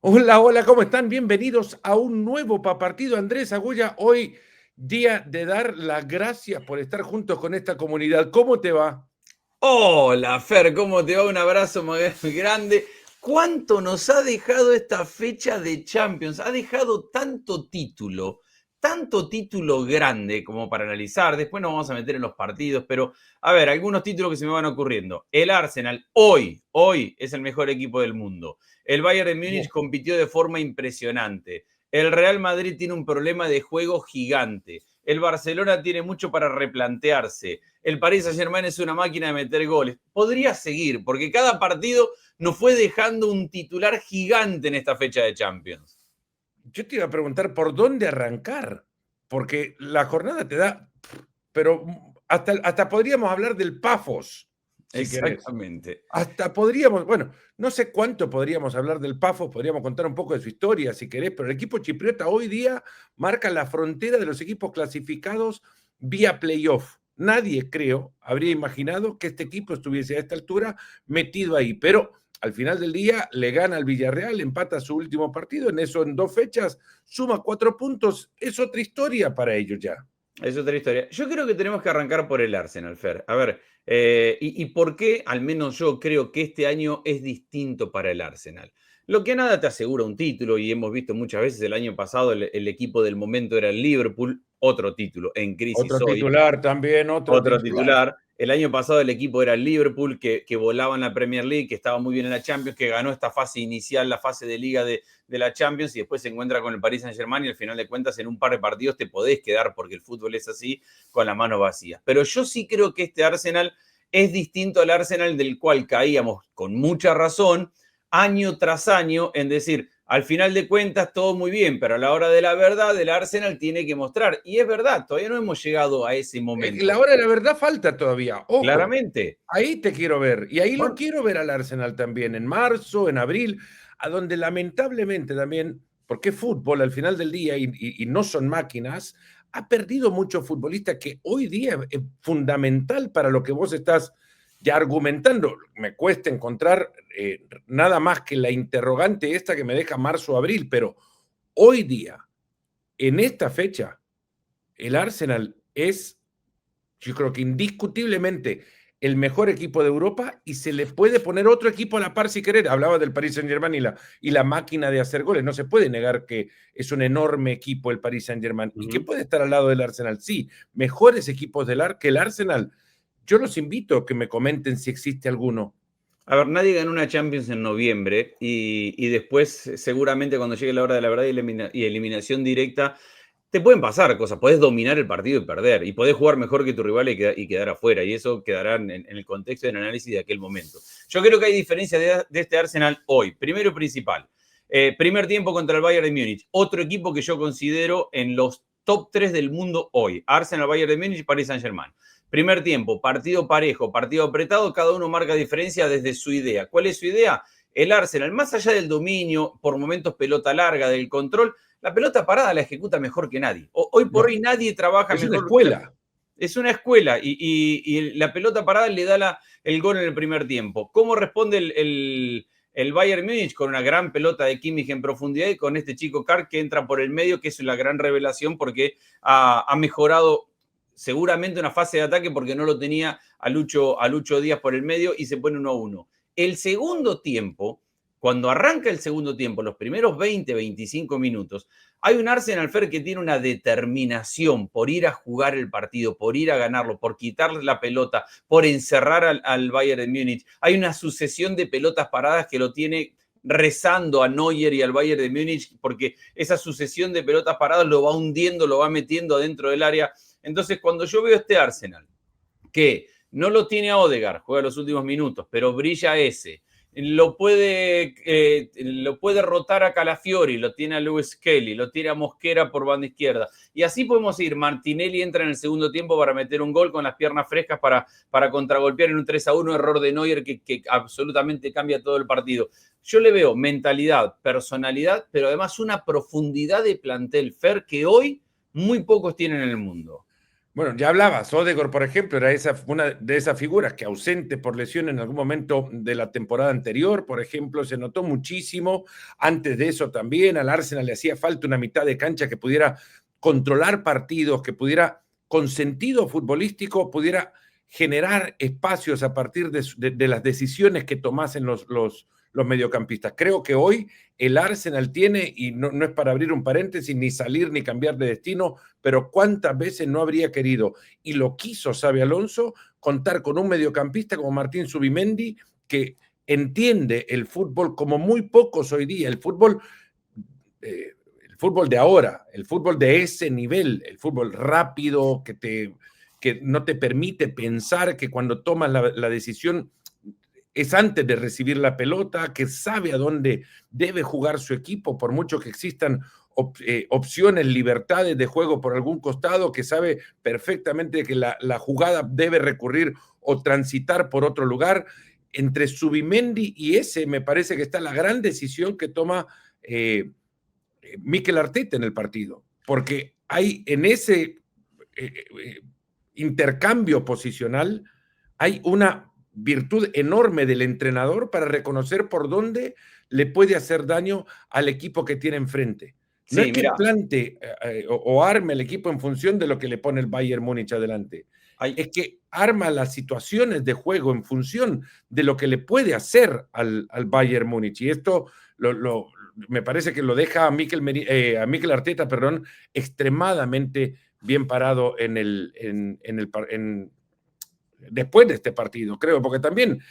Hola, hola, ¿cómo están? Bienvenidos a un nuevo partido. Andrés Agulla, hoy día de dar las gracias por estar juntos con esta comunidad. ¿Cómo te va? Hola Fer, ¿cómo te va? Un abrazo muy grande. ¿Cuánto nos ha dejado esta fecha de Champions? Ha dejado tanto título grande como para analizar. Después nos vamos a meter en los partidos, pero a ver, algunos títulos que se me van ocurriendo. El Arsenal hoy es el mejor equipo del mundo. El Bayern de Múnich compitió de forma impresionante. El Real Madrid tiene un problema de juego gigante. El Barcelona tiene mucho para replantearse. El Paris Saint-Germain es una máquina de meter goles. Podría seguir, porque cada partido nos fue dejando un titular gigante en esta fecha de Champions. Yo te iba a preguntar por dónde arrancar, porque la jornada te da, pero hasta podríamos hablar del Pafos, si querés. Exactamente. Hasta podríamos, bueno, no sé cuánto podríamos hablar del Pafos, podríamos contar un poco de su historia, si querés, pero el equipo chipriota hoy día marca la frontera de los equipos clasificados vía playoff. Nadie, creo, habría imaginado que este equipo estuviese a esta altura metido ahí, pero al final del día le gana al Villarreal, empata su último partido, en eso en 2 fechas, suma 4 puntos, es otra historia para ellos ya. Es otra historia. Yo creo que tenemos que arrancar por el Arsenal, Fer. A ver, y por qué, al menos yo creo que este año es distinto para el Arsenal. Lo que nada te asegura un título, y hemos visto muchas veces el año pasado el equipo del momento era el Liverpool, otro título en crisis Otro hoy. titular también, otro Otro titular. titular. El año pasado el equipo era el Liverpool, que volaba en la Premier League, que estaba muy bien en la Champions, que ganó esta fase inicial, la fase de liga de la Champions, y después se encuentra con el Paris Saint-Germain y al final de cuentas en un par de partidos te podés quedar, porque el fútbol es así, con las manos vacías. Pero yo sí creo que este Arsenal es distinto al Arsenal del cual caíamos con mucha razón año tras año en decir, al final de cuentas todo muy bien, pero a la hora de la verdad el Arsenal tiene que mostrar. Y es verdad, todavía no hemos llegado a ese La momento. hora de la verdad falta todavía, ojo, Claramente. ahí te quiero ver, y ahí lo Bueno, quiero ver al Arsenal también, en marzo, en abril, a donde lamentablemente también, porque fútbol al final del día y no son máquinas, ha perdido mucho futbolista que hoy día es fundamental para lo que vos estás ya argumentando. Me cuesta encontrar nada más que la interrogante esta que me deja marzo, abril, pero hoy día, en esta fecha, el Arsenal es, yo creo que indiscutiblemente, el mejor equipo de Europa y se le puede poner otro equipo a la par si querer. Hablaba del Paris Saint-Germain y la máquina de hacer goles. No se puede negar que es un enorme equipo el Paris Saint-Germain y que puede estar al lado del Arsenal. Sí, mejores equipos que el Arsenal. Yo los invito a que me comenten si existe alguno. a ver, nadie ganó una Champions en noviembre y después seguramente cuando llegue la hora de la verdad y eliminación directa, te pueden pasar cosas. Podés dominar el partido y perder y podés jugar mejor que tu rival y quedar afuera y eso quedará en el contexto del análisis de aquel momento. Yo creo que hay diferencias de este Arsenal hoy. Primero y principal, primer tiempo contra el Bayern de Múnich, otro equipo que yo considero en los top 3 del mundo hoy. Arsenal, Bayern de Múnich y Paris Saint-Germain. Primer tiempo, partido parejo, partido apretado, cada uno marca diferencia desde su idea. ¿Cuál es su idea? El Arsenal, más allá del dominio, por momentos pelota larga, del control, la pelota parada la ejecuta mejor que nadie. Hoy por No, hoy nadie trabaja es una mejor. escuela. Es una escuela y la pelota parada le da el gol en el primer tiempo. ¿Cómo responde el Bayern Múnich? Con una gran pelota de Kimmich en profundidad y con este chico Carr que entra por el medio, que es la gran revelación porque ha mejorado seguramente una fase de ataque porque no lo tenía a Lucho Díaz por el medio y se pone 1-1. El segundo tiempo, cuando arranca el segundo tiempo, los primeros 20-25 minutos, hay un Arsenal Fer que tiene una determinación por ir a jugar el partido, por ir a ganarlo, por quitarle la pelota, por encerrar al Bayern de Múnich. Hay una sucesión de pelotas paradas que lo tiene rezando a Neuer y al Bayern de Múnich porque esa sucesión de pelotas paradas lo va hundiendo, lo va metiendo adentro del área. Entonces, cuando yo veo este Arsenal, que no lo tiene a Odegaard, juega los últimos minutos, pero brilla ese, lo puede rotar a Calafiori, lo tiene a Lewis Kelly, lo tiene a Mosquera por banda izquierda. Y así podemos ir. Martinelli entra en el segundo tiempo para meter un gol con las piernas frescas para contragolpear en un 3-1, error de Neuer que absolutamente cambia todo el partido. Yo le veo mentalidad, personalidad, pero además una profundidad de plantel, Fer, que hoy muy pocos tienen en el mundo. Bueno, ya hablabas, Odegaard, por ejemplo, era una de esas figuras que ausente por lesión en algún momento de la temporada anterior, por ejemplo, se notó muchísimo. Antes de eso también al Arsenal le hacía falta una mitad de cancha que pudiera controlar partidos, que pudiera, con sentido futbolístico, pudiera generar espacios a partir de las decisiones que tomasen los mediocampistas. Creo que hoy el Arsenal tiene, y no es para abrir un paréntesis, ni salir ni cambiar de destino, pero cuántas veces no habría querido, y lo quiso Xabi Alonso, contar con un mediocampista como Martín Zubimendi, que entiende el fútbol como muy pocos hoy día, el fútbol de ahora, el fútbol de ese nivel, el fútbol rápido que no te permite pensar, que cuando tomas la decisión es antes de recibir la pelota, que sabe a dónde debe jugar su equipo, por mucho que existan opciones, libertades de juego por algún costado, que sabe perfectamente que la jugada debe recurrir o transitar por otro lugar. Entre Zubimendi y ese me parece que está la gran decisión que toma Mikel Arteta en el partido, porque hay en ese intercambio posicional, hay una virtud enorme del entrenador para reconocer por dónde le puede hacer daño al equipo que tiene enfrente. No Sí, es que mira, plante o arme el equipo en función de lo que le pone el Bayern Múnich adelante. Es que arma las situaciones de juego en función de lo que le puede hacer al Bayern Múnich. Y esto me parece que lo deja a Mikel Arteta, perdón, extremadamente bien parado después de este partido, creo, porque también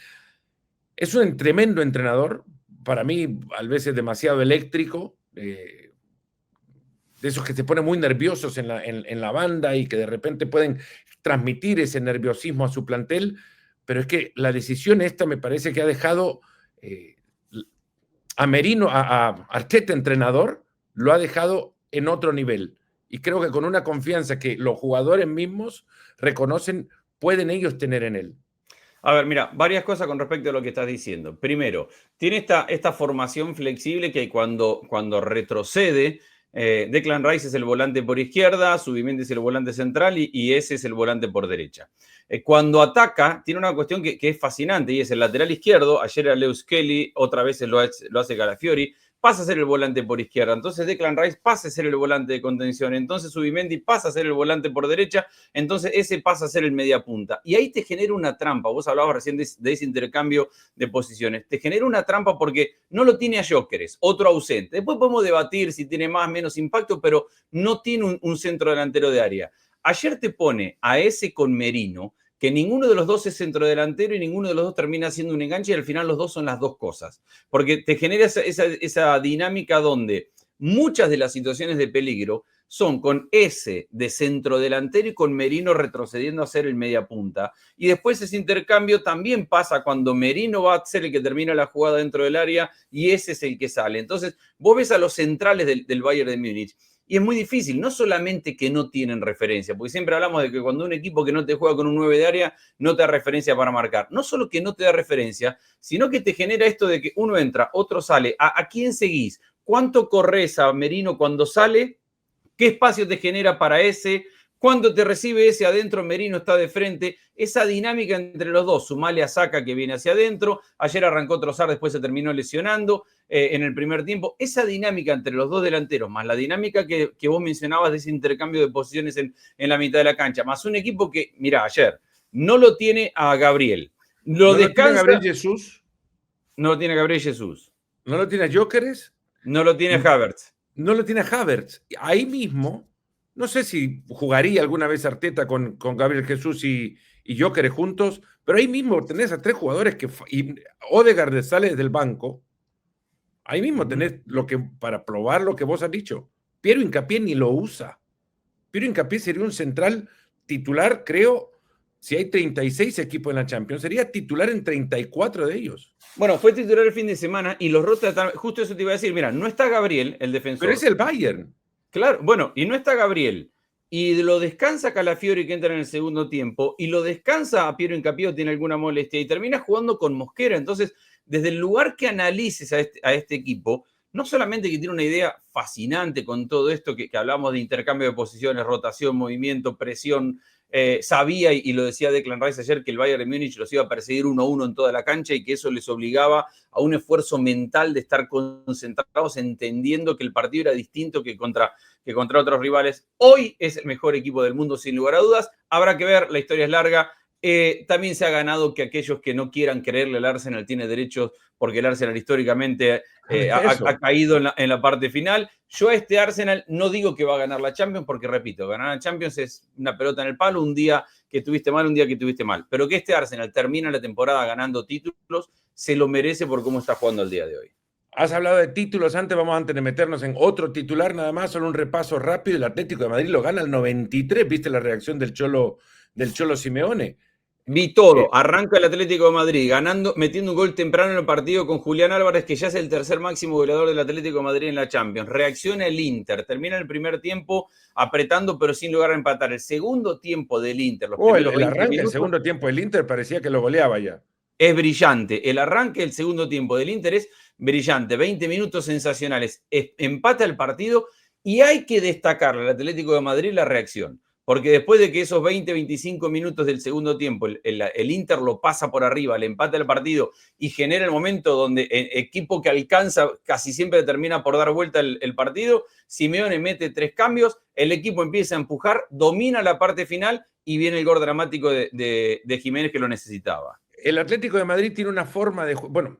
es un tremendo entrenador, para mí a veces demasiado eléctrico, de esos que se ponen muy nerviosos en la banda y que de repente pueden transmitir ese nerviosismo a su plantel, pero es que la decisión esta me parece que ha dejado a Merino, a Arteta entrenador, lo ha dejado en otro nivel. Y creo que con una confianza que los jugadores mismos reconocen, pueden ellos tener en él. A ver, mira, varias cosas con respecto a lo que estás diciendo. Primero, tiene esta formación flexible que cuando retrocede, Declan Rice es el volante por izquierda, Zubimendi es el volante central y ese es el volante por derecha. Cuando ataca, tiene una cuestión que es fascinante y es el lateral izquierdo. Ayer era Lewis Kelly, otra vez lo hace Calafiori. Pasa a ser el volante por izquierda. Entonces Declan Rice pasa a ser el volante de contención. Entonces Zubimendi pasa a ser el volante por derecha. Entonces ese pasa a ser el media punta. Y ahí te genera una trampa. Vos hablabas recién de ese intercambio de posiciones. Te genera una trampa porque no lo tiene a Gyökeres, otro ausente. Después podemos debatir si tiene más o menos impacto, pero no tiene un centro delantero de área. Ayer te pone a ese con Merino, que ninguno de los dos es centrodelantero y ninguno de los dos termina siendo un enganche y al final los dos son las dos cosas. Porque te genera esa dinámica donde muchas de las situaciones de peligro son con ese de centrodelantero y con Merino retrocediendo a ser el media punta. Y después ese intercambio también pasa cuando Merino va a ser el que termina la jugada dentro del área y ese es el que sale. Entonces vos ves a los centrales del Bayern de Múnich. Y es muy difícil, no solamente que no tienen referencia, porque siempre hablamos de que cuando un equipo que no te juega con un 9 de área no te da referencia para marcar. No solo que no te da referencia, sino que te genera esto de que uno entra, otro sale. ¿A quién seguís? ¿Cuánto corres a Merino cuando sale? ¿Qué espacio te genera para ese? Cuando te recibe ese adentro, Merino está de frente. Esa dinámica entre los dos, sumale a Saka que viene hacia adentro. Ayer arrancó Trossard, después se terminó lesionando en el primer tiempo. Esa dinámica entre los dos delanteros, más la dinámica que vos mencionabas de ese intercambio de posiciones en la mitad de la cancha, más un equipo que, mira, ayer no lo tiene a Gabriel. ¿No lo tiene Gabriel Jesús? No lo tiene a Gabriel Jesús. ¿No lo tiene a Gyökeres? No lo tiene a Havertz. No lo tiene a Havertz. Ahí mismo, no sé si jugaría alguna vez Arteta con Gabriel Jesús y Gyökeres juntos, pero ahí mismo tenés a tres jugadores y Odegaard sale desde el banco. Ahí mismo tenés para probar lo que vos has dicho. Piero Hincapié ni lo usa. Piero Hincapié sería un central titular, creo, si hay 36 equipos en la Champions, sería titular en 34 de ellos. Bueno, fue titular el fin de semana y los rota, justo eso te iba a decir, mira, no está Gabriel, el defensor. Pero es el Bayern. Claro, bueno, y no está Gabriel. Y lo descansa Calafiori que entra en el segundo tiempo y lo descansa a Piero Hincapié o tiene alguna molestia y termina jugando con Mosquera. Entonces, desde el lugar que analices a este equipo, no solamente que tiene una idea fascinante con todo esto que hablamos de intercambio de posiciones, rotación, movimiento, presión, sabía, y lo decía Declan Rice ayer, que el Bayern de Múnich los iba a perseguir 1-1 en toda la cancha y que eso les obligaba a un esfuerzo mental de estar concentrados, entendiendo que el partido era distinto que contra otros rivales. Hoy es el mejor equipo del mundo, sin lugar a dudas. Habrá que ver, la historia es larga. También se ha ganado que aquellos que no quieran creerle al Arsenal tiene derechos, porque el Arsenal históricamente ha caído en la parte final. Yo a este Arsenal no digo que va a ganar la Champions, porque repito, ganar la Champions es una pelota en el palo, un día que tuviste mal, un día que tuviste mal. Pero que este Arsenal termina la temporada ganando títulos, se lo merece por cómo está jugando el día de hoy. Has hablado de títulos antes, vamos antes de meternos en otro titular nada más, solo un repaso rápido. El Atlético de Madrid lo gana al 93, ¿viste la reacción del Cholo Simeone? Vi todo, arranca el Atlético de Madrid ganando, metiendo un gol temprano en el partido con Julián Álvarez, que ya es el tercer máximo goleador del Atlético de Madrid en la Champions. Reacciona el Inter, termina el primer tiempo apretando pero sin lograr empatar. El segundo tiempo del Inter, el arranque, el segundo tiempo del Inter parecía que lo goleaba ya. Es brillante, el arranque del segundo tiempo del Inter es brillante, 20 minutos sensacionales, empata el partido y hay que destacarle al Atlético de Madrid la reacción. Porque después de que esos 20-25 minutos del segundo tiempo el Inter lo pasa por arriba, le empata el partido y genera el momento donde el equipo que alcanza casi siempre termina por dar vuelta el partido, Simeone mete 3 cambios, el equipo empieza a empujar, domina la parte final y viene el gol dramático de Jiménez, que lo necesitaba. El Atlético de Madrid tiene una forma de... Bueno,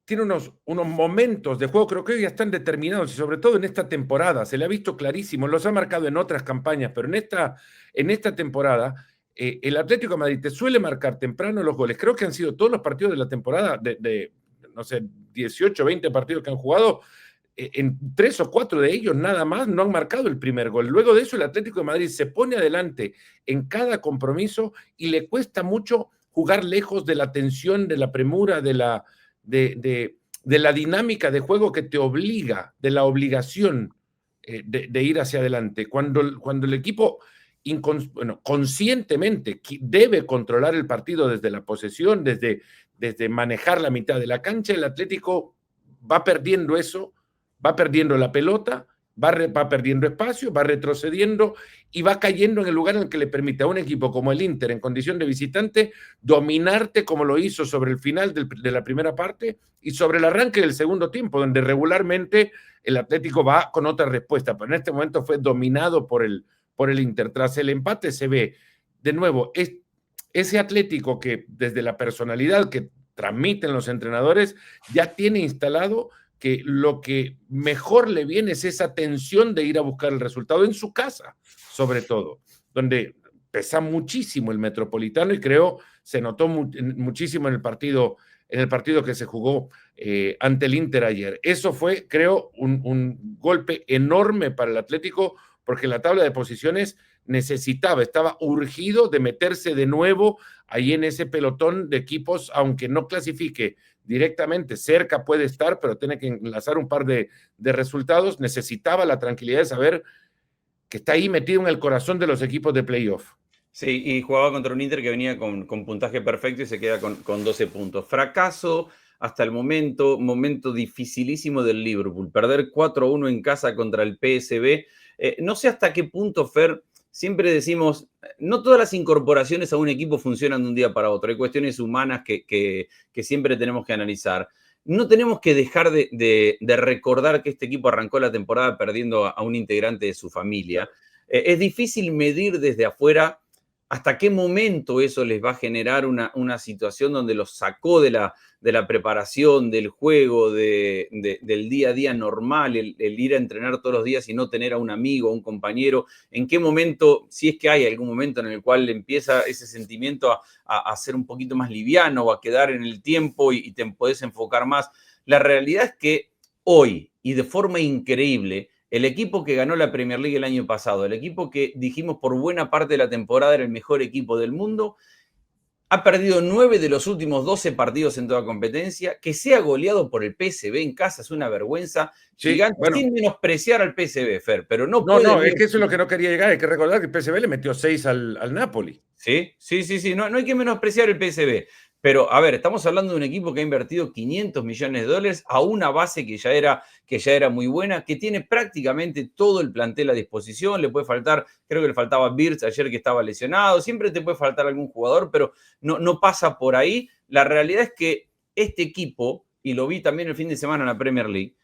tiene unos momentos de juego, creo que ya están determinados, y sobre todo en esta temporada, se le ha visto clarísimo, los ha marcado en otras campañas, pero en esta temporada, el Atlético de Madrid te suele marcar temprano los goles. Creo que han sido todos los partidos de la temporada, no sé, 18, 20 partidos que han jugado, en 3 o 4 de ellos nada más no han marcado el primer gol. Luego de eso, el Atlético de Madrid se pone adelante en cada compromiso y le cuesta mucho jugar lejos de la tensión, de la premura, de la dinámica de juego que te obliga, de la obligación de ir hacia adelante. Cuando el equipo conscientemente debe controlar el partido desde la posesión, desde manejar la mitad de la cancha, el Atlético va perdiendo eso, va perdiendo la pelota, va perdiendo espacio, va retrocediendo y va cayendo en el lugar en el que le permite a un equipo como el Inter, en condición de visitante, dominarte como lo hizo sobre el final de la primera parte y sobre el arranque del segundo tiempo, donde regularmente el Atlético va con otra respuesta, pero en este momento fue dominado por el Inter. Tras el empate se ve, de nuevo, ese Atlético que desde la personalidad que transmiten los entrenadores ya tiene instalado que lo que mejor le viene es esa tensión de ir a buscar el resultado en su casa, sobre todo, donde pesa muchísimo el Metropolitano y creo se notó muchísimo en el partido que se jugó ante el Inter ayer. Eso fue, creo, un golpe enorme para el Atlético, porque la tabla de posiciones estaba urgido de meterse de nuevo ahí en ese pelotón de equipos, aunque no clasifique directamente, cerca puede estar, pero tiene que enlazar un par de resultados. Necesitaba la tranquilidad de saber que está ahí metido en el corazón de los equipos de playoff. Sí, y jugaba contra un Inter que venía con puntaje perfecto y se queda con 12 puntos. Fracaso hasta el momento dificilísimo del Liverpool. Perder 4-1 en casa contra el PSV. No sé hasta qué punto, Fer, siempre decimos, no todas las incorporaciones a un equipo funcionan de un día para otro. Hay cuestiones humanas que siempre tenemos que analizar. No tenemos que dejar de recordar que este equipo arrancó la temporada perdiendo a un integrante de su familia. Es difícil medir desde afuera hasta qué momento eso les va a generar una situación donde los sacó de la preparación, del juego, del día a día normal, el ir a entrenar todos los días y no tener a un amigo, a un compañero. ¿En qué momento, si es que hay algún momento en el cual empieza ese sentimiento a ser un poquito más liviano o a quedar en el tiempo y te podés enfocar más? La realidad es que hoy, y de forma increíble, el equipo que ganó la Premier League el año pasado, el equipo que dijimos por buena parte de la temporada era el mejor equipo del mundo, ha perdido 9 de los últimos 12 partidos en toda competencia. Que sea goleado por el PSV en casa es una vergüenza gigante, bueno, sin menospreciar al PSV, Fer, pero no es que eso es lo que no quería llegar. Hay que recordar que el PSV le metió 6 al Napoli. Sí, no hay que menospreciar el PSV. Pero, a ver, estamos hablando de un equipo que ha invertido 500 millones de dólares a una base que ya era muy buena, que tiene prácticamente todo el plantel a disposición. Le puede faltar, creo que le faltaba Birds ayer que estaba lesionado. Siempre te puede faltar algún jugador, pero no pasa por ahí. La realidad es que este equipo, y lo vi también el fin de semana en la Premier League,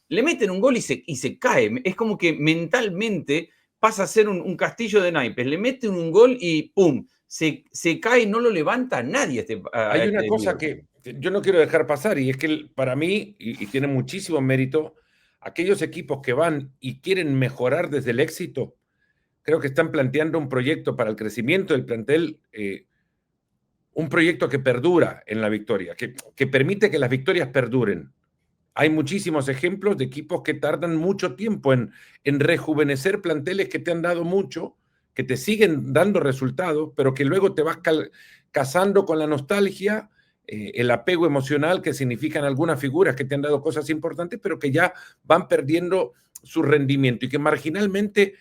le meten un gol y se cae. Es como que mentalmente pasa a ser un castillo de naipes. Le meten un gol y ¡pum! Se cae y no lo levanta nadie a Hay este una cosa Liverpool. que yo no quiero dejar pasar y es que para mí, y tiene muchísimo mérito, aquellos equipos que van y quieren mejorar desde el éxito, creo que están planteando un proyecto para el crecimiento del plantel, un proyecto que perdura en la victoria, que permite que las victorias perduren. Hay muchísimos ejemplos de equipos que tardan mucho tiempo en rejuvenecer planteles que te han dado mucho, que te siguen dando resultados, pero que luego te vas casando con la nostalgia, el apego emocional que significan algunas figuras que te han dado cosas importantes, pero que ya van perdiendo su rendimiento y que marginalmente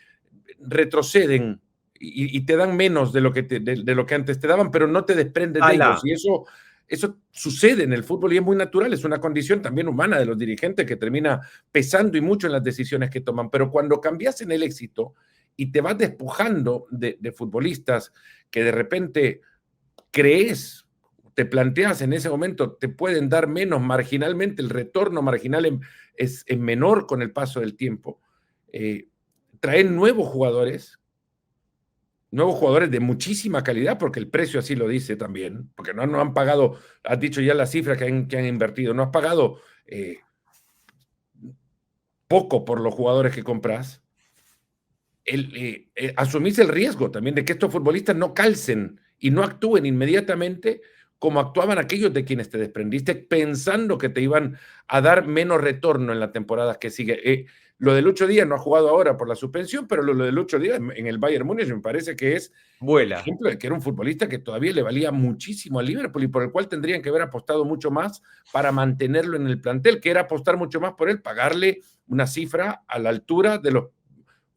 retroceden y te dan menos de lo de lo que antes te daban, pero no te desprendes de ellos. ¡Hala! Y eso sucede en el fútbol y es muy natural, es una condición también humana de los dirigentes que termina pesando y mucho en las decisiones que toman. Pero cuando cambias en el éxito y te vas despojando de futbolistas que de repente crees, te planteas en ese momento, te pueden dar menos marginalmente, el retorno marginal es menor con el paso del tiempo. Traen nuevos jugadores de muchísima calidad, porque el precio así lo dice también, porque no han pagado, has dicho ya la cifra que han invertido, no has pagado poco por los jugadores que compras. Asumís el riesgo también de que estos futbolistas no calcen y no actúen inmediatamente como actuaban aquellos de quienes te desprendiste, pensando que te iban a dar menos retorno en la temporada que sigue. Lo de Lucho Díaz no ha jugado ahora por la suspensión, pero lo de Lucho Díaz en el Bayern Múnich me parece que es Vuela. ejemplo de que era un futbolista que todavía le valía muchísimo al Liverpool y por el cual tendrían que haber apostado mucho más para mantenerlo en el plantel, que era apostar mucho más por él, pagarle una cifra a la altura de los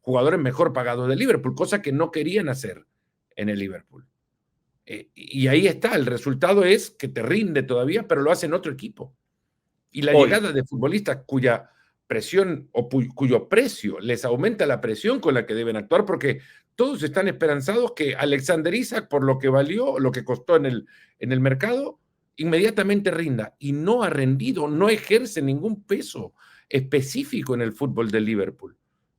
jugadores mejor pagados del Liverpool, cosa que no querían hacer en el Liverpool. Y ahí está, el resultado es que te rinde todavía, pero lo hace en otro equipo. Y la Hoy. llegada de futbolistas cuya presión o cuyo precio les aumenta la presión con la que deben actuar, porque todos están esperanzados que Alexander Isak, por lo que valió, lo que costó en el mercado, inmediatamente rinda. Y no ha rendido, no ejerce ningún peso específico en el fútbol del Liverpool.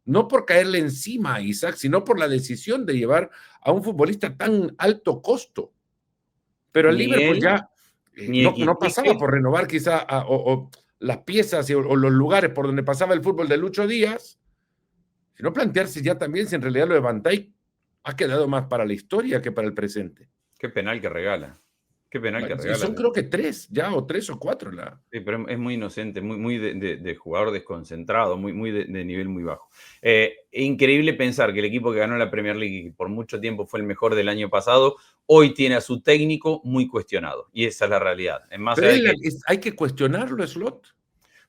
No por caerle encima a Isak, sino por la decisión de llevar a un futbolista tan alto costo. Pero el Ni Liverpool él, ya ni no pasaba Ekitike. por renovar quizá o las piezas o los lugares por donde pasaba el fútbol de Lucho Díaz, sino plantearse ya también si en realidad lo de Van Dijk ha quedado más para la historia que para el presente. Qué penal que regala. Qué penal que Y regala. son creo que tres o cuatro. Sí, pero es muy inocente, muy de jugador desconcentrado, muy de nivel muy bajo. Increíble pensar que el equipo que ganó la Premier League y por mucho tiempo fue el mejor del año pasado, hoy tiene a su técnico muy cuestionado. Y esa es la realidad. Más Pero allá de que hay que cuestionarlo, Slot.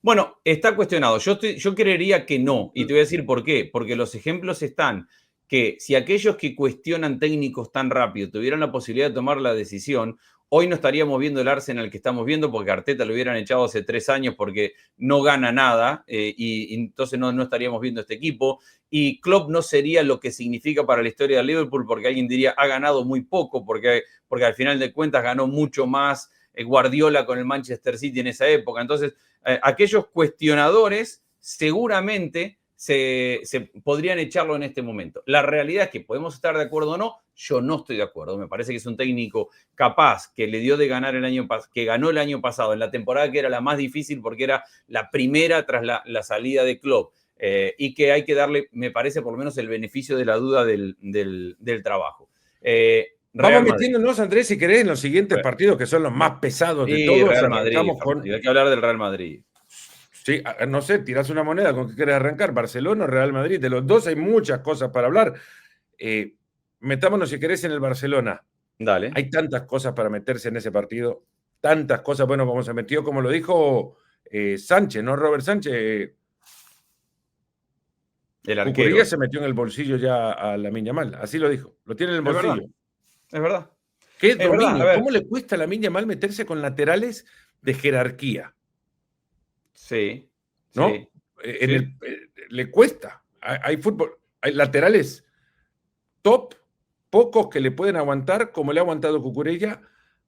bueno, está cuestionado. Yo creería que no. Y te voy a decir por qué. Porque los ejemplos están que si aquellos que cuestionan técnicos tan rápido tuvieran la posibilidad de tomar la decisión, hoy no estaríamos viendo el Arsenal que estamos viendo porque Arteta lo hubieran echado hace 3 años porque no gana nada y entonces no estaríamos viendo este equipo. Y Klopp no sería lo que significa para la historia de Liverpool porque alguien diría ha ganado muy poco porque al final de cuentas ganó mucho más Guardiola con el Manchester City en esa época. Entonces, aquellos cuestionadores seguramente se podrían echarlo en este momento. La realidad es que podemos estar de acuerdo o no, yo no estoy de acuerdo. Me parece que es un técnico capaz que le dio de ganar que ganó el año pasado, en la temporada que era la más difícil porque era la primera tras la salida de Klopp. Y que hay que darle, me parece, por lo menos el beneficio de la duda del trabajo. Vamos metiéndonos, Andrés, si querés, en los siguientes partidos, que son los más pesados de Y todos. Real Madrid, Arrancamos con... hay que hablar del Real Madrid. Sí, no sé, tirás una moneda con qué querés arrancar, Barcelona o Real Madrid. De los dos hay muchas cosas para hablar. Metámonos, si querés, en el Barcelona. Dale. Hay tantas cosas para meterse en ese partido, tantas cosas. Bueno, como se metió, como lo dijo Sánchez, ¿no? Robert Sánchez. El arquero. Cucurella se metió en el bolsillo ya a Lamine Yamal, así lo dijo, lo tiene en el bolsillo. Es verdad. Qué Es verdad, dominio. a ver. ¿Cómo le cuesta a Lamine Yamal meterse con laterales de jerarquía? Sí, ¿No? sí, sí. Le cuesta. Hay fútbol, hay laterales top, pocos que le pueden aguantar, como le ha aguantado Cucurella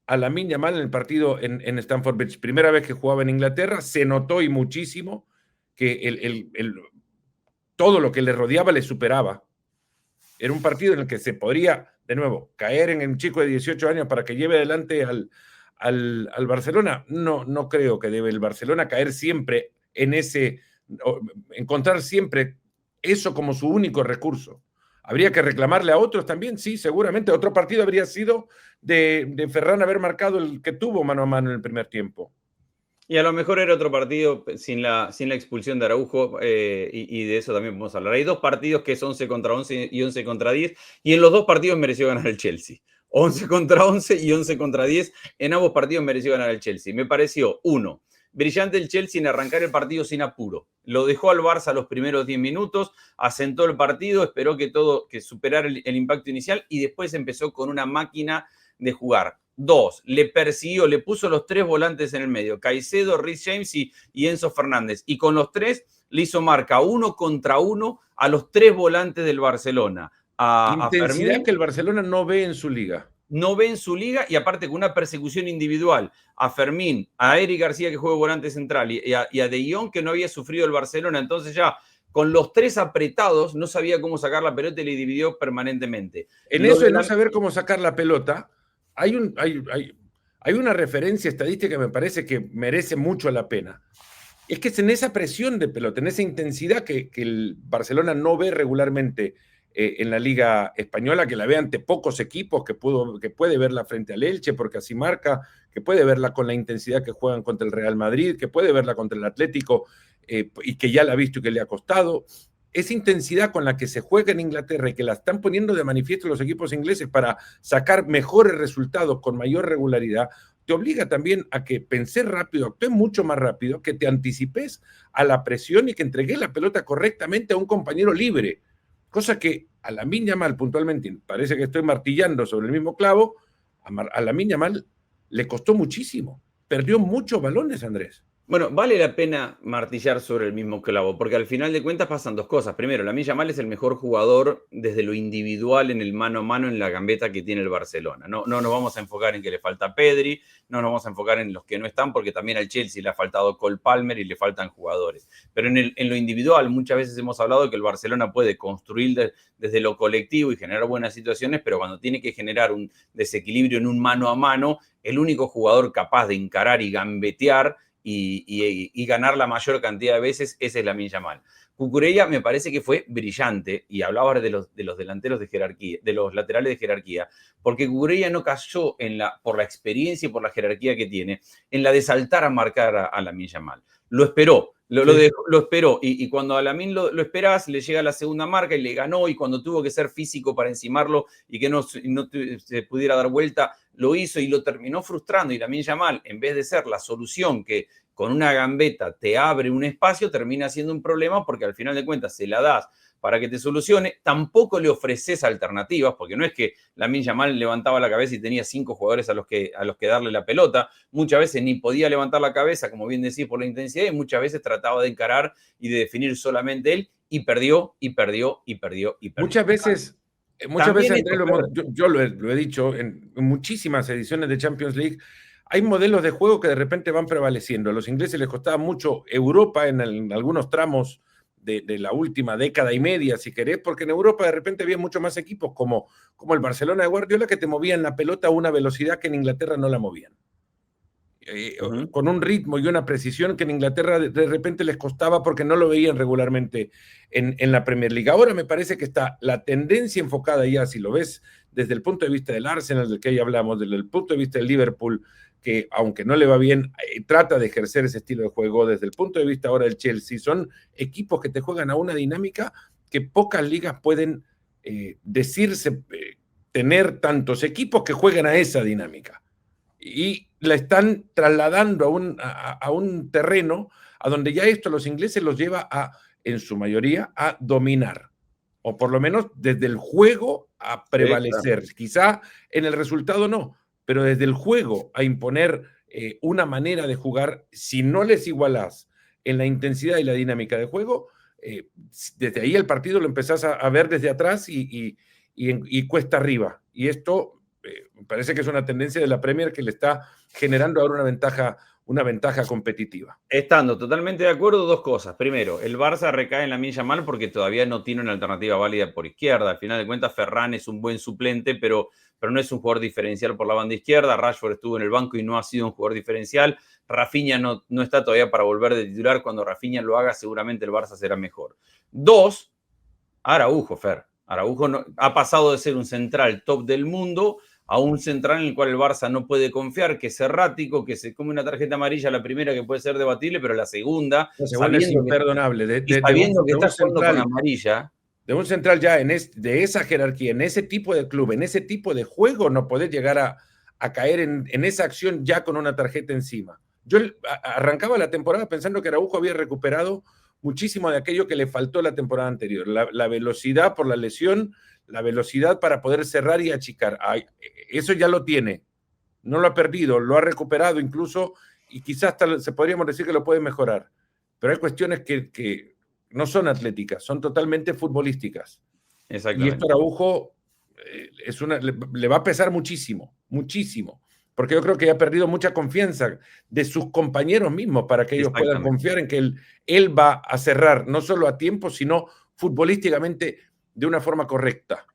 a Lamine Yamal en el partido en Stamford Bridge. Primera vez que jugaba en Inglaterra, se notó y muchísimo que todo lo que le rodeaba le superaba. Era un partido en el que se podría, de nuevo, caer en un chico de 18 años para que lleve adelante al Barcelona. No, no creo que debe el Barcelona caer siempre en ese, encontrar siempre eso como su único recurso. ¿Habría que reclamarle a otros también? Sí, seguramente. Otro partido habría sido de Ferran haber marcado el que tuvo mano a mano en el primer tiempo. Y a lo mejor era otro partido sin la expulsión de Araujo, y de eso también podemos hablar. Hay dos partidos que es 11 contra 11 y 11 contra 10, y en los dos partidos mereció ganar el Chelsea. 11 contra 11 y 11 contra 10, en ambos partidos mereció ganar el Chelsea. Me pareció, uno, brillante el Chelsea en arrancar el partido sin apuro. Lo dejó al Barça los primeros 10 minutos, asentó el partido, esperó que superara el impacto inicial y después empezó con una máquina de jugar. Dos, le persiguió, le puso los tres volantes en el medio, Caicedo, Reece James y Enzo Fernández. Y con los tres le hizo marca 1 contra 1 a los tres volantes del Barcelona. A Intensidad Fermín, que el Barcelona no ve en su liga. no ve en su liga y aparte con una persecución individual a Fermín, a Eric García que juega volante central y a De Jong que no había sufrido el Barcelona. Entonces ya con los tres apretados no sabía cómo sacar la pelota y le dividió permanentemente. En eso de no saber cómo sacar la pelota, hay una referencia estadística que me parece que merece mucho la pena. Es que es en esa presión de pelota, en esa intensidad que el Barcelona no ve regularmente en la Liga Española, que la ve ante pocos equipos, que puede verla frente al Elche, porque así marca, que puede verla con la intensidad que juegan contra el Real Madrid, que puede verla contra el Atlético, y que ya la ha visto y que le ha costado. Esa intensidad con la que se juega en Inglaterra y que la están poniendo de manifiesto los equipos ingleses para sacar mejores resultados con mayor regularidad, te obliga también a que pensés rápido, actúes mucho más rápido, que te anticipes a la presión y que entregues la pelota correctamente a un compañero libre. Cosa que a Lamine Yamal puntualmente, parece que estoy martillando sobre el mismo clavo, a Lamine Yamal le costó muchísimo. Perdió muchos balones, Andrés. Bueno, vale la pena martillar sobre el mismo clavo, porque al final de cuentas pasan dos cosas. Primero, Lamine Yamal es el mejor jugador desde lo individual en el mano a mano en la gambeta que tiene el Barcelona. No nos vamos a enfocar en que le falta Pedri, no nos vamos a enfocar en los que no están, porque también al Chelsea le ha faltado Cole Palmer y le faltan jugadores. Pero en lo individual, muchas veces hemos hablado que el Barcelona puede construir desde lo colectivo y generar buenas situaciones, pero cuando tiene que generar un desequilibrio en un mano a mano, el único jugador capaz de encarar y gambetear y ganar la mayor cantidad de veces, ese es Lamine Yamal. Cucurella me parece que fue brillante, y hablaba de los delanteros de jerarquía, de los laterales de jerarquía, porque Cucurella no cayó por la experiencia y por la jerarquía que tiene, en la de saltar a marcar a Lamine Yamal. Lo esperó, lo esperó, y cuando a Lamine lo esperás, le llega la segunda marca y le ganó, y cuando tuvo que ser físico para encimarlo y que no se pudiera dar vuelta, lo hizo y lo terminó frustrando. Y Lamine Yamal, en vez de ser la solución que con una gambeta te abre un espacio, termina siendo un problema, porque al final de cuentas se la das para que te solucione, tampoco le ofreces alternativas, porque no es que Lamine Yamal levantaba la cabeza y tenía 5 jugadores a los que darle la pelota. Muchas veces ni podía levantar la cabeza, como bien decís, por la intensidad, y muchas veces trataba de encarar y de definir solamente él, y perdió. Muchas veces, Andrés, yo lo he dicho en muchísimas ediciones de Champions League, hay modelos de juego que de repente van prevaleciendo. A los ingleses les costaba mucho Europa en algunos tramos de la última década y media, si querés, porque en Europa de repente había mucho más equipos como el Barcelona de Guardiola, que te movían la pelota a una velocidad que en Inglaterra no la movían. Con un ritmo y una precisión que en Inglaterra de repente les costaba porque no lo veían regularmente en la Premier League. Ahora me parece que está la tendencia enfocada ya, si lo ves desde el punto de vista del Arsenal, del que ya hablamos, desde el punto de vista del Liverpool, que aunque no le va bien, trata de ejercer ese estilo de juego. Desde el punto de vista ahora del Chelsea, son equipos que te juegan a una dinámica que pocas ligas pueden decirse tener tantos equipos que juegan a esa dinámica. Y la están trasladando a un terreno a donde ya esto los ingleses los lleva en su mayoría, a dominar. O por lo menos desde el juego a prevalecer. Sí, claro. Quizá en el resultado no, pero desde el juego a imponer una manera de jugar, si no les igualás en la intensidad y la dinámica de juego, desde ahí el partido lo empezás a ver desde atrás y cuesta arriba. Y esto me parece que es una tendencia de la Premier que le está generando ahora una ventaja competitiva. Estando totalmente de acuerdo, dos cosas. Primero, el Barça recae en la Lamine Yamal porque todavía no tiene una alternativa válida por izquierda. Al final de cuentas, Ferran es un buen suplente, pero no es un jugador diferencial por la banda izquierda. Rashford estuvo en el banco y no ha sido un jugador diferencial. Rafinha no está todavía para volver de titular. Cuando Rafinha lo haga, seguramente el Barça será mejor. Dos, Araujo, Fer. Araujo ha pasado de ser un central top del mundo a un central en el cual el Barça no puede confiar, que es errático, que se come una tarjeta amarilla, la primera que puede ser debatible, pero la segunda, es imperdonable. Sabiendo que está jugando con amarilla. De un central ya de esa jerarquía, en ese tipo de club, en ese tipo de juego, no podés llegar a caer en esa acción ya con una tarjeta encima. Yo arrancaba la temporada pensando que Araujo había recuperado muchísimo de aquello que le faltó la temporada anterior. La velocidad por la lesión, la velocidad para poder cerrar y achicar. Eso ya lo tiene. No lo ha perdido, lo ha recuperado incluso y quizás hasta se podríamos decir que lo puede mejorar. Pero hay cuestiones que no son atléticas, son totalmente futbolísticas. Y esto Araujo le va a pesar muchísimo, muchísimo. Porque yo creo que ha perdido mucha confianza de sus compañeros mismos para que ellos puedan confiar en que él va a cerrar no solo a tiempo, sino futbolísticamente de una forma correcta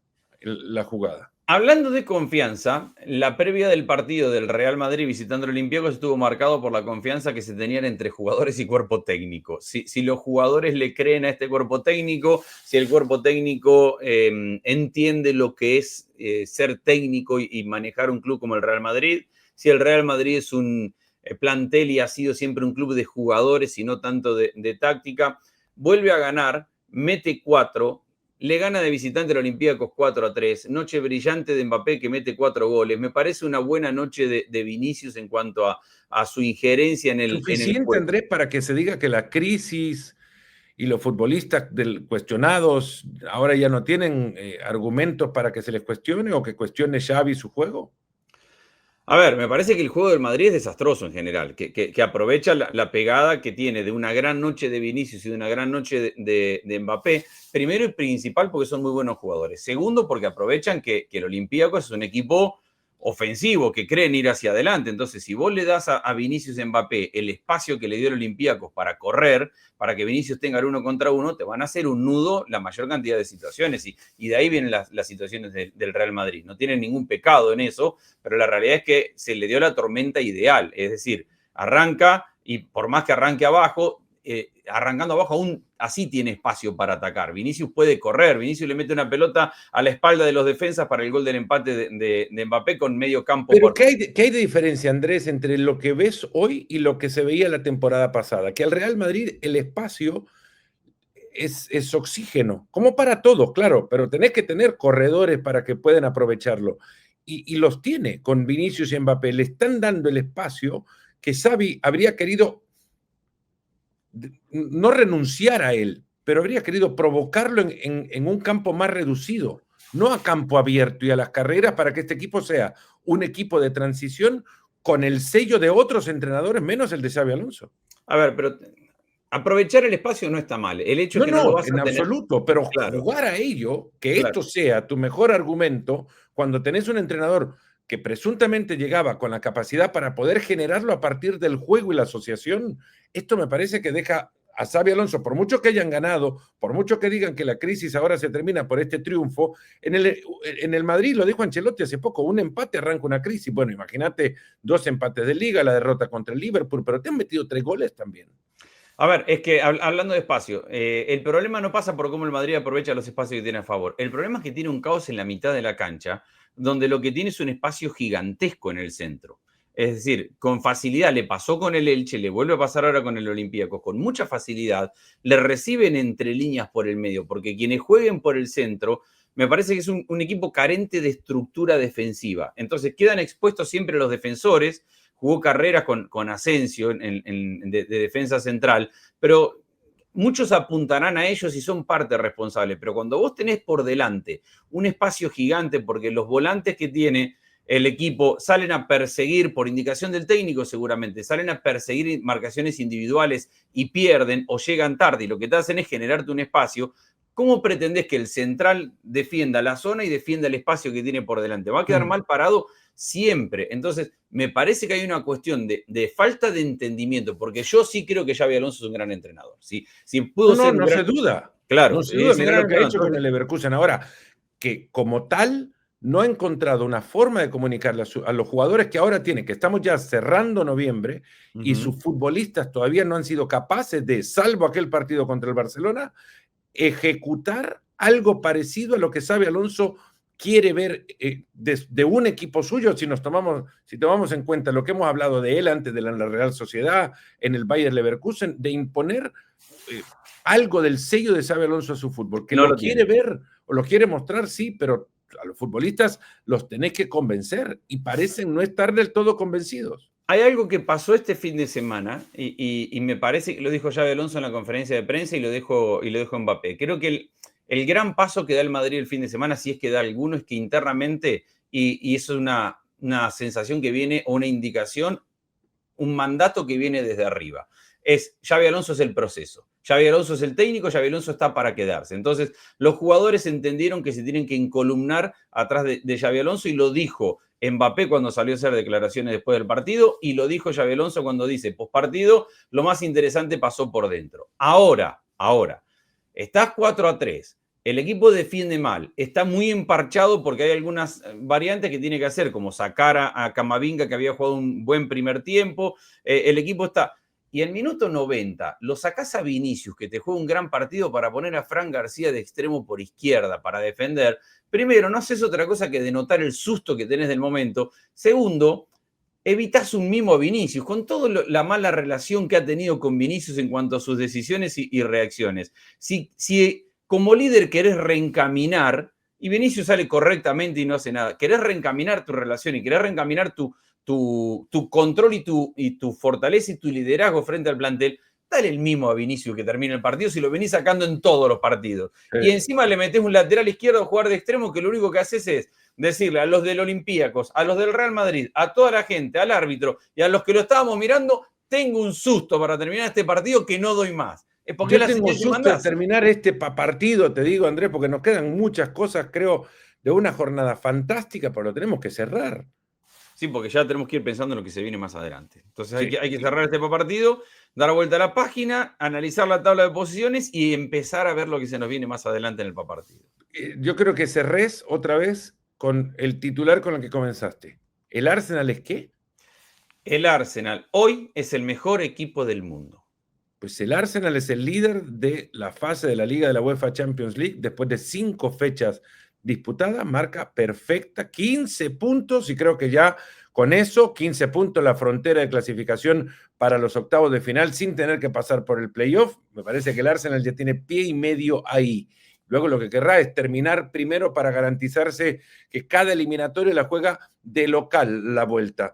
la jugada. Hablando de confianza, la previa del partido del Real Madrid visitando el Olympiacos estuvo marcado por la confianza que se tenían entre jugadores y cuerpo técnico. Si los jugadores le creen a este cuerpo técnico, si el cuerpo técnico entiende lo que es ser técnico y manejar un club como el Real Madrid, si el Real Madrid es un plantel y ha sido siempre un club de jugadores y no tanto de táctica, vuelve a ganar, mete 4. Le gana de visitante al Olympiacos 4-3. Noche brillante de Mbappé que mete 4 goles. Me parece una buena noche de Vinicius en cuanto a su injerencia en el suficiente, juego. Andrés, para que se diga que la crisis y los futbolistas cuestionados ahora ya no tienen argumentos para que se les cuestione o que cuestione Xavi su juego. A ver, me parece que el juego del Madrid es desastroso en general, que aprovecha la pegada que tiene de una gran noche de Vinicius y de una gran noche de Mbappé. Primero y principal porque son muy buenos jugadores. Segundo porque aprovechan que el Olympiacos es un equipo ofensivo, que creen ir hacia adelante. Entonces, si vos le das a Vinicius y Mbappé el espacio que le dio el Olympiacos para correr, para que Vinicius tenga el 1 contra 1, te van a hacer un nudo la mayor cantidad de situaciones. Y de ahí vienen las situaciones del Real Madrid. No tienen ningún pecado en eso, pero la realidad es que se le dio la tormenta ideal. Es decir, arranca y por más que arranque abajo, arrancando abajo aún así tiene espacio para atacar. Vinicius puede correr, Vinicius le mete una pelota a la espalda de los defensas para el gol del empate de Mbappé con medio campo. Pero ¿qué hay de diferencia, Andrés, entre lo que ves hoy y lo que se veía la temporada pasada? Que al Real Madrid el espacio es oxígeno, como para todos, claro, pero tenés que tener corredores para que puedan aprovecharlo. Y los tiene con Vinicius y Mbappé. Le están dando el espacio que Xavi habría querido no renunciar a él, pero habría querido provocarlo en un campo más reducido, no a campo abierto y a las carreras para que este equipo sea un equipo de transición con el sello de otros entrenadores, menos el de Xabi Alonso. A ver, pero aprovechar el espacio no está mal. El hecho es que no lo vas a tener. Absoluto, pero claro, jugar a ello, que esto sea tu mejor argumento, cuando tenés un entrenador que presuntamente llegaba con la capacidad para poder generarlo a partir del juego y la asociación, esto me parece que deja a Xabi Alonso, por mucho que hayan ganado, por mucho que digan que la crisis ahora se termina por este triunfo, en el Madrid, lo dijo Ancelotti hace poco, un empate arranca una crisis. Bueno, imagínate 2 empates de liga, la derrota contra el Liverpool, pero te han metido 3 goles también. A ver, es que hablando de espacio, el problema no pasa por cómo el Madrid aprovecha los espacios que tiene a favor. El problema es que tiene un caos en la mitad de la cancha, donde lo que tiene es un espacio gigantesco en el centro. Es decir, con facilidad le pasó con el Elche, le vuelve a pasar ahora con el Olympiacos, con mucha facilidad, le reciben entre líneas por el medio, porque quienes jueguen por el centro, me parece que es un equipo carente de estructura defensiva. Entonces quedan expuestos siempre los defensores. Jugó carreras con Asensio de defensa central, pero muchos apuntarán a ellos y son parte responsable. Pero cuando vos tenés por delante un espacio gigante, porque los volantes que tiene el equipo, salen a perseguir, por indicación del técnico seguramente, salen a perseguir marcaciones individuales y pierden o llegan tarde y lo que te hacen es generarte un espacio. ¿Cómo pretendés que el central defienda la zona y defienda el espacio que tiene por delante? Va a quedar mal parado siempre. Entonces, me parece que hay una cuestión de falta de entendimiento, porque yo sí creo que Xabi Alonso es un gran entrenador. Si pudo ser no se duda. Claro, no se duda. es un Mirá gran lo que ha hecho entrenador. con el Leverkusen ahora, que como tal no ha encontrado una forma de comunicarle a los jugadores que ahora tiene, que estamos ya cerrando noviembre y sus futbolistas todavía no han sido capaces de, salvo aquel partido contra el Barcelona, ejecutar algo parecido a lo que Xabi Alonso quiere ver de un equipo suyo, si tomamos en cuenta lo que hemos hablado de él antes de la Real Sociedad, en el Bayer Leverkusen, de imponer algo del sello de Xabi Alonso a su fútbol, que no lo quiere ver o lo quiere mostrar, sí, pero a los futbolistas los tenés que convencer y parecen no estar del todo convencidos. Hay algo que pasó este fin de semana y me parece que lo dijo Xabi Alonso en la conferencia de prensa y lo dijo Mbappé. Creo que el gran paso que da el Madrid el fin de semana, si es que da alguno, es que internamente, y eso es una sensación que viene, o una indicación, un mandato que viene desde arriba. Xabi Alonso es el proceso. Xabi Alonso es el técnico, Xabi Alonso está para quedarse. Entonces, los jugadores entendieron que se tienen que encolumnar atrás de Xabi Alonso y lo dijo Mbappé cuando salió a hacer declaraciones después del partido y lo dijo Xabi Alonso cuando dice, postpartido, lo más interesante pasó por dentro. Ahora, estás 4-3. El equipo defiende mal, está muy emparchado porque hay algunas variantes que tiene que hacer, como sacar a Camavinga, que había jugado un buen primer tiempo. El equipo está... Y en minuto 90 lo sacás a Vinicius, que te juega un gran partido, para poner a Fran García de extremo por izquierda para defender. Primero, no haces otra cosa que denotar el susto que tenés del momento. Segundo, evitás un mimo a Vinicius, con toda la mala relación que ha tenido con Vinicius en cuanto a sus decisiones y reacciones. Si como líder querés reencaminar, y Vinicius sale correctamente y no hace nada, querés reencaminar tu relación y querés reencaminar tu control y tu fortaleza y tu liderazgo frente al plantel, dale el mimo a Vinicius que termine el partido si lo venís sacando en todos los partidos. Y encima le metés un lateral izquierdo a jugar de extremo que lo único que haces es decirle a los del Olympiacos, a los del Real Madrid, a toda la gente, al árbitro y a los que lo estábamos mirando, tengo un susto para terminar este partido que no doy más. Yo tengo susto de terminar este partido, te digo, Andrés, porque nos quedan muchas cosas, creo, de una jornada fantástica, pero lo tenemos que cerrar. Sí, porque ya tenemos que ir pensando en lo que se viene más adelante. Entonces hay que cerrar este partido, dar vuelta a la página, analizar la tabla de posiciones y empezar a ver lo que se nos viene más adelante en el partido. Yo creo que cerrés otra vez con el titular con el que comenzaste. ¿El Arsenal es qué? El Arsenal hoy es el mejor equipo del mundo. Pues el Arsenal es el líder de la fase de la Liga de la UEFA Champions League después de 5 fechas disputadas, marca perfecta, 15 puntos y creo que ya con eso, 15 puntos la frontera de clasificación para los octavos de final sin tener que pasar por el playoff. Me parece que el Arsenal ya tiene pie y medio ahí. Luego lo que querrá es terminar primero para garantizarse que cada eliminatoria la juega de local la vuelta.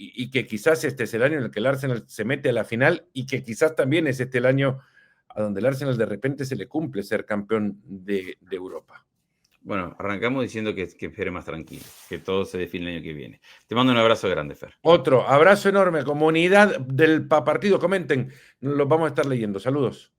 Y que quizás este es el año en el que el Arsenal se mete a la final y que quizás también es este el año a donde el Arsenal de repente se le cumple ser campeón de Europa. Bueno, arrancamos diciendo que espere más tranquilo, que todo se define el año que viene. Te mando un abrazo grande, Fer. Otro abrazo enorme, comunidad del partido, comenten, los vamos a estar leyendo. Saludos.